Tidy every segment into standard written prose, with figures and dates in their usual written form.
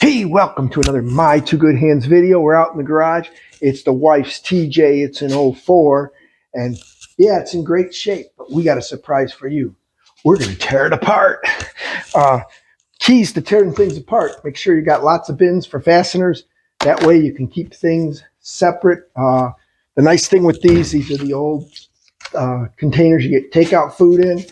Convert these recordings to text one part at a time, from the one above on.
Hey, welcome to another My Two Good Hands video. We're out in the garage. It's the wife's TJ. It's an 04. And yeah, it's in great shape, but we got a surprise for you. We're going to tear it apart. Keys to tearing things apart. Make sure you got lots of bins for fasteners. That way you can keep things separate. The nice thing with these are the old containers you get takeout food in.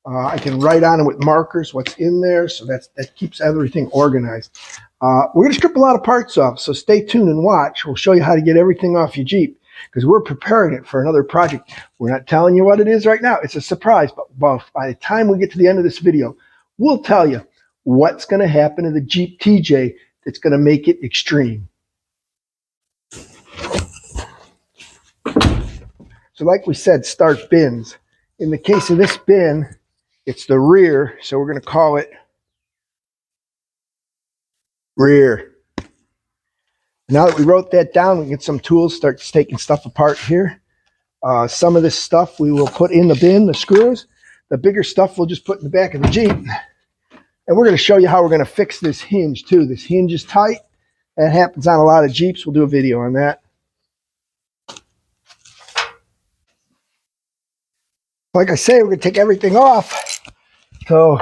I can write on it with markers what's in there, so that keeps everything organized. We're going to strip a lot of parts off, so stay tuned and watch. We'll show you how to get everything off your Jeep because we're preparing it for another project. We're not telling you what it is right now. It's a surprise, but by the time we get to the end of this video, we'll tell you what's going to happen to the Jeep TJ that's going to make it extreme. So like we said, start bins. In the case of this bin, it's the rear, so we're going to call it rear. Now that we wrote that down, we get some tools, start taking stuff apart here. Some of this stuff we will put in the bin, the screws. The bigger stuff we'll just put in the back of the Jeep. And we're going to show you how we're going to fix this hinge too. This hinge is tight. That happens on a lot of Jeeps. We'll do a video on that. Like I say, we're going to take everything off. So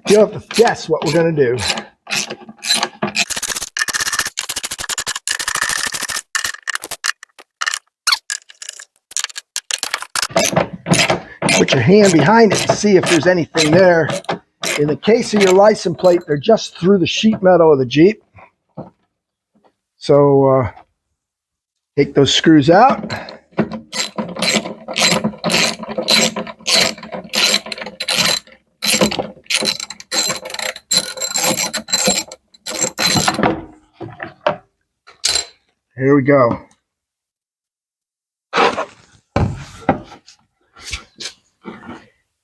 you'll have to guess what we're going to do. Put your hand behind it to see if there's anything there. In the case of your license plate, they're just through the sheet metal of the Jeep. So take those screws out. Here we go.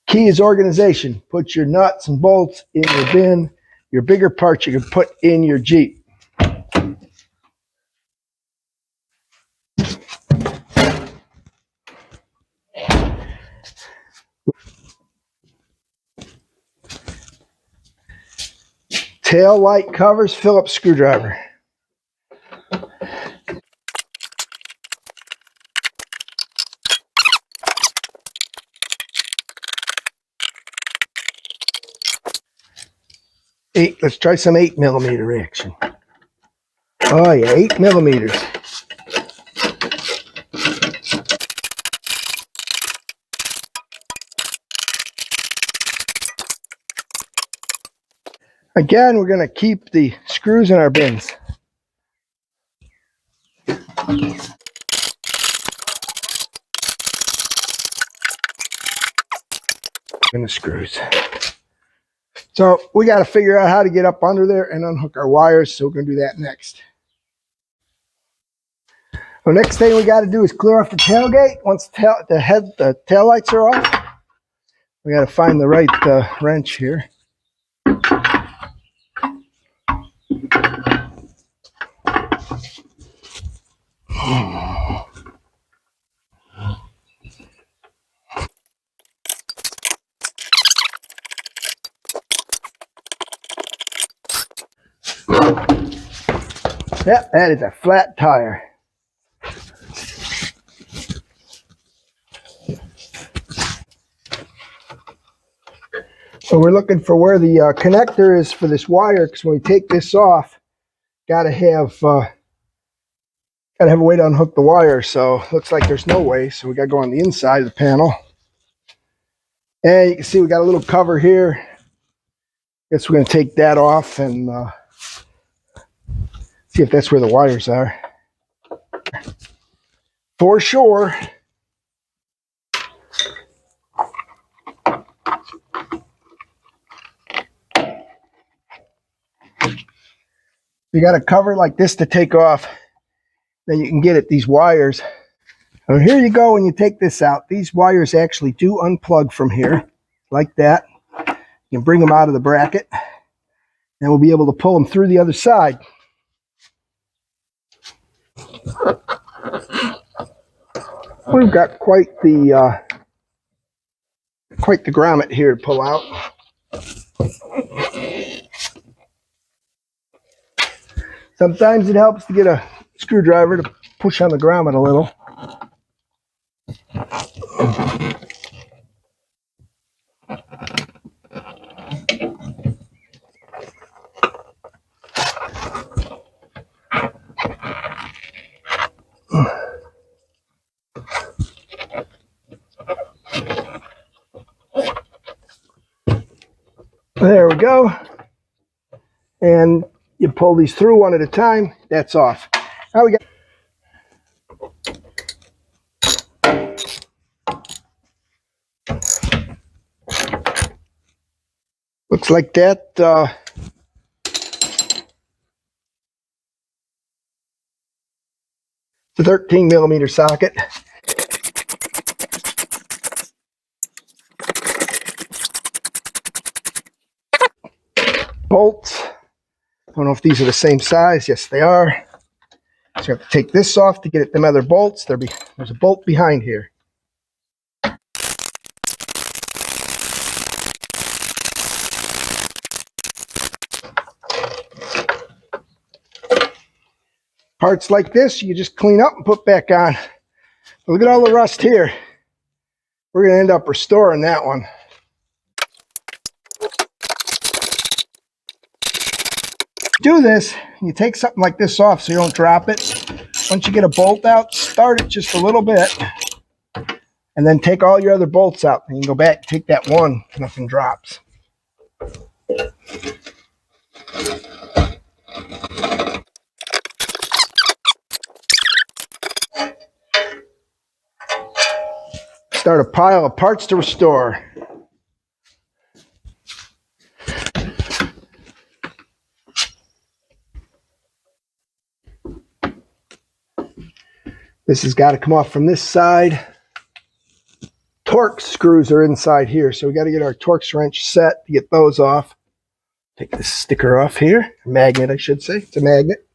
Key is organization. Put your nuts and bolts in your bin. Your bigger parts you can put in your Jeep. Tail light covers, Phillips screwdriver. Let's try some 8mm action. Oh yeah, 8mm. Again, we're going to keep the screws in our bins. And the screws. So we got to figure out how to get up under there and unhook our wires, so we're going to do that next. The next thing we got to do is clear off the tailgate. Once the tail lights are off, we got to find the right wrench here. Yep, that is a flat tire. So we're looking for where the connector is for this wire, because when we take this off, gotta have a way to unhook the wire. So looks like there's no way, so we gotta go on the inside of the panel. And you can see we got a little cover here. Guess we're gonna take that off and see if that's where the wires are. For sure. You got a cover like this to take off. Then you can get at these wires. So here you go when you take this out. These wires actually do unplug from here, like that. You can bring them out of the bracket, and we'll be able to pull them through the other side. We've got quite the grommet here to pull out. Sometimes it helps to get a screwdriver to push on the grommet a little. There we go. And you pull these through one at a time. That's off. Now we got. Looks like that. The 13mm socket. Bolts. I don't know if these are the same size. Yes, they are. So you have to take this off to get at them other bolts. There's a bolt behind here. Parts like this, you just clean up and put back on. Look at all the rust here. We're going to end up restoring that one. Do this, you take something like this off so you don't drop it. Once you get a bolt out, start it just a little bit. And then take all your other bolts out. And you can go back and take that one, nothing drops. Start a pile of parts to restore. This has got to come off from this side. Torx screws are inside here, so we got to get our Torx wrench set to get those off. Take this sticker off here. Magnet, I should say. It's a magnet.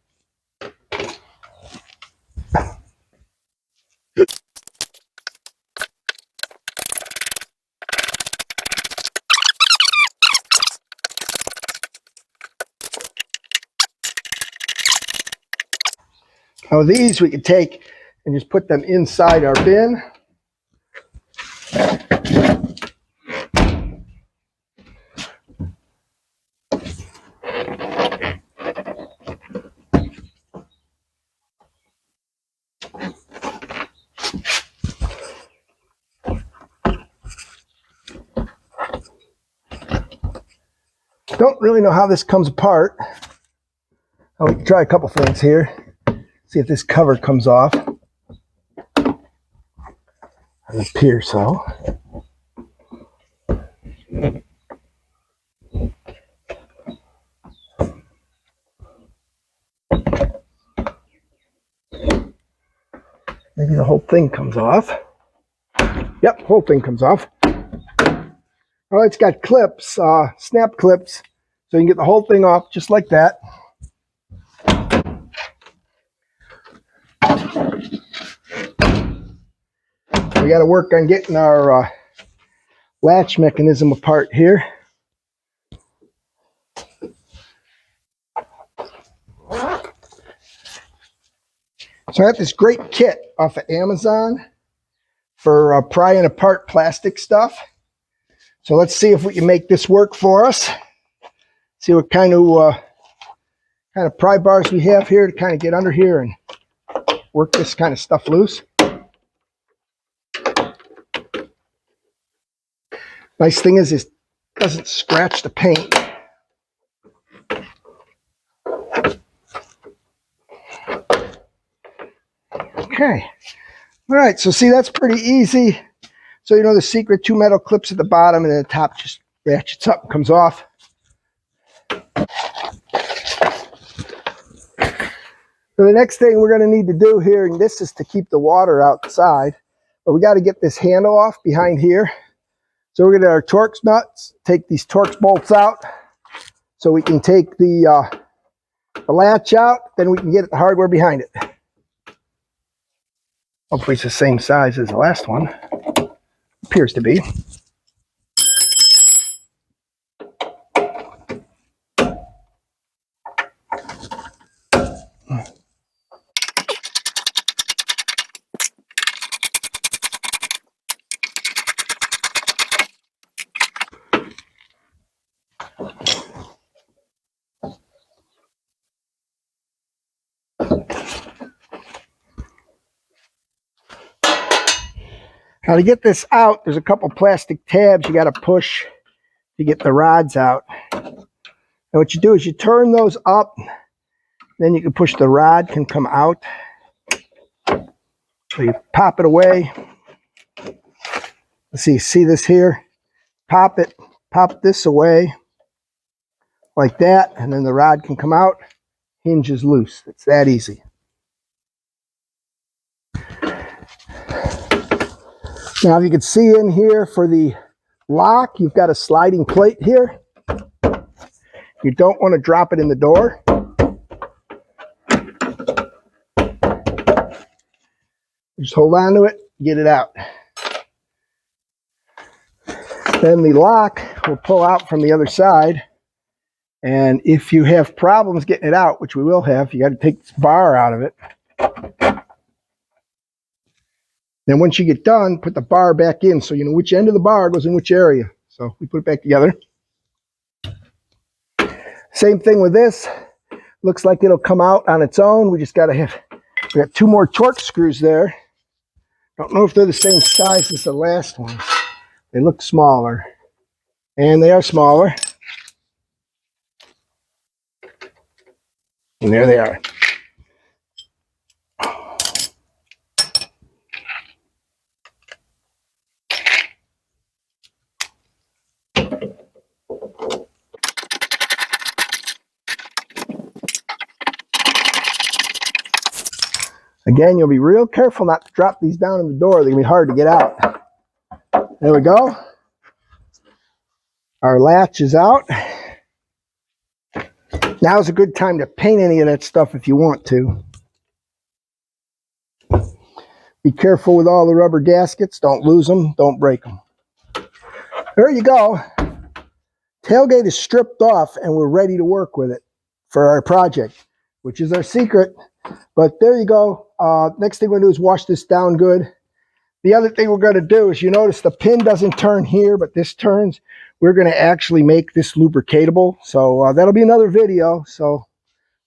Now these we can take and just put them inside our bin. Don't really know how this comes apart. We can try a couple things here. See if this cover comes off. It appears so. Maybe the whole thing comes off. Yep, whole thing comes off. Oh, it's got clips, snap clips, so you can get the whole thing off just like that. We got to work on getting our latch mechanism apart here. So I got this great kit off of Amazon for prying apart plastic stuff. So let's see if we can make this work for us. See what kind of pry bars we have here to kind of get under here and work this kind of stuff loose. Nice thing is it doesn't scratch the paint. Okay. All right, so see, that's pretty easy. So you know the secret, 2 metal clips at the bottom and then the top just ratchets up and comes off. So the next thing we're going to need to do here, and this is to keep the water outside, but we got to get this handle off behind here. So we're going to get our Torx nuts, take these Torx bolts out so we can take the latch out, then we can get at the hardware behind it. Hopefully it's the same size as the last one. Appears to be. Now to get this out, there's a couple plastic tabs you got to push to get the rods out. And what you do is you turn those up, then you can push the rod, can come out. So you pop it away. Let's see this here? Pop this away like that, and then the rod can come out. Hinge is loose. It's that easy. Now, if you can see in here for the lock, you've got a sliding plate here. You don't want to drop it in the door. Just hold on to it, get it out. Then the lock will pull out from the other side. And if you have problems getting it out, which we will have, you got to take this bar out of it. Then once you get done, put the bar back in so you know which end of the bar goes in which area. So we put it back together. Same thing with this. Looks like it'll come out on its own. We just got to have, we got 2 more Torx screws there. Don't know if they're the same size as the last one. They look smaller. And they are smaller. And there they are. Again, you'll be real careful not to drop these down in the door. They're going to be hard to get out. There we go. Our latch is out. Now's a good time to paint any of that stuff if you want to. Be careful with all the rubber gaskets. Don't lose them. Don't break them. There you go. Tailgate is stripped off and we're ready to work with it for our project, which is our secret. But there you go. Next thing we're going to do is wash this down good. The other thing we're going to do is, you notice the pin doesn't turn here, but this turns. We're going to actually make this lubricatable. So that'll be another video, so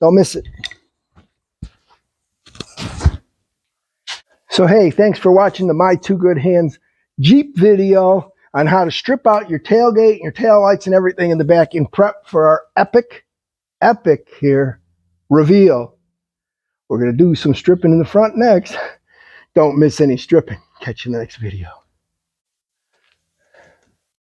don't miss it. So hey, thanks for watching the My Two Good Hands Jeep video on how to strip out your tailgate, your tail lights, and everything in the back in prep for our epic here reveal. We're going to do some stripping in the front next. Don't miss any stripping. Catch you in the next video.